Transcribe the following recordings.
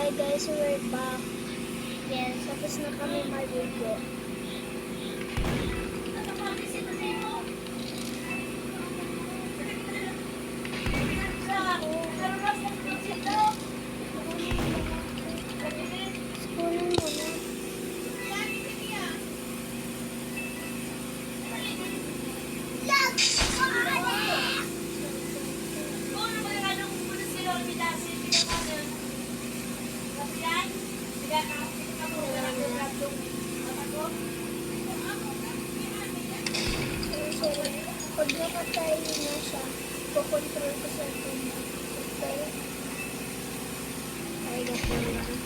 Hi guys, we're back. Yes, tapos na kami maligo. Kunin mo na. Pag nakatay na siya, kukontrol ko sa ito. Okay? Ay, gano'n lang.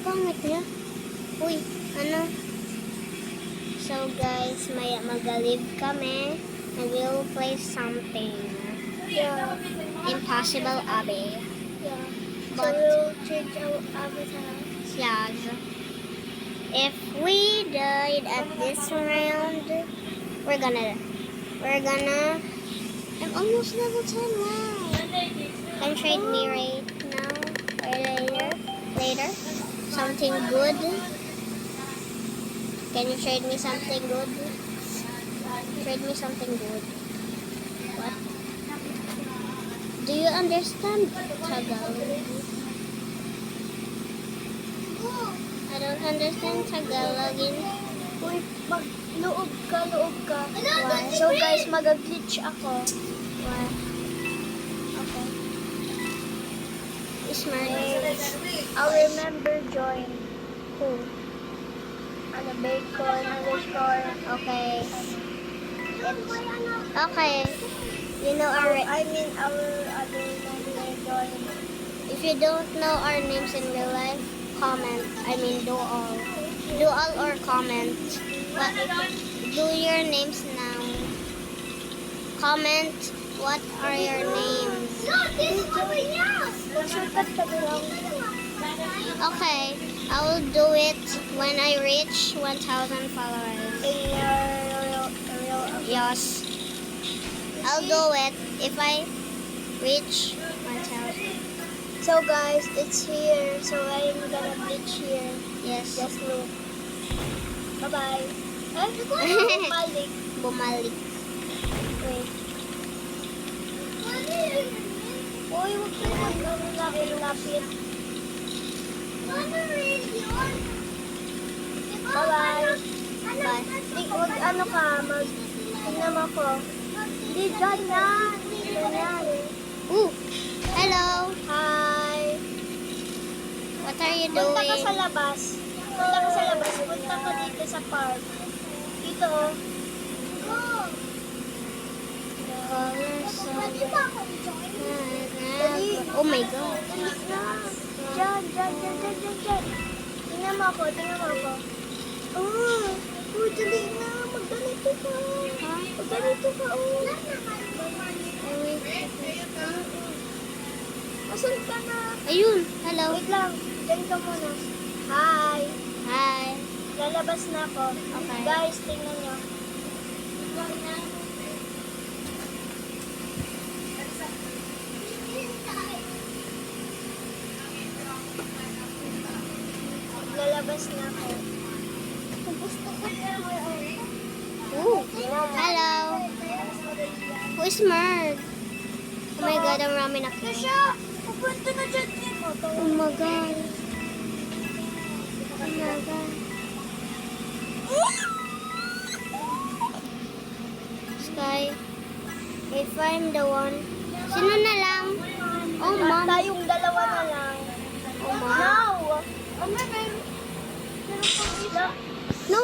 Pangit niya. Uy, ano? So guys, may mag-live kami and we'll play something. Yeah. Impossible Abby. Yeah. But so we'll change our avatar. Yes. If we died at this round, we're gonna I'm almost level 10. Wow. Can you trade me right now or later? Something good? Can you trade me something good? Trade me something good. What? Do you understand Tagalog? I don't understand Tagalog. Uy, loob ka. Why? So guys, mag-glitch ako. Why? Okay. Smart. I'll remember join. Who? Ano, bacon, underscore. Okay. Okay. You know our other member join. If you don't know our names in real life, comment. I mean, do all. Do all or comment. What? Do your names now. Comment. What are your names? Okay, I will do it when I reach 1,000 followers. Yes. I'll do it if I reach 1,000. So guys, it's here. So I'm gonna glitch here. Yes. Just look. Bye-bye. Bumalik. Bumalik. Wait. Uy, huwag ka lapit. Bye-bye. Bye. Huwag ano ka, tingnan mo ako. Hindi, dyan yan. Ooh, hello. Hi. What are you doing? Punta ka sa labas. Punta ka dito sa park. Dito, oh. Oh my God. Diyan. Tingnan mo ako. Oh, dali na. Magganito ka. Magganito ka, oh. Asan ka na? Ayun. Hello. Wait lang. Diyan ka muna. Hi. Lalabas na ako. Okay. Guys, tingnan nyo. Lalabas na ako. Gusto ko na. Ooh. Hello. Who is Merg? Oh my God, ang rami na kayo. Pupunta na dyan. Oh my God. Sky, if I'm the one, sino na lang? Oh, Mom. Tayong dalawa na lang. Oh, Mom. No! No.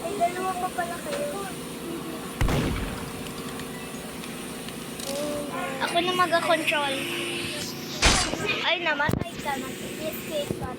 Ay, dalawa pa pala kayo. Ako na mag-control. Ay, namatay ka. Nag-escape ka.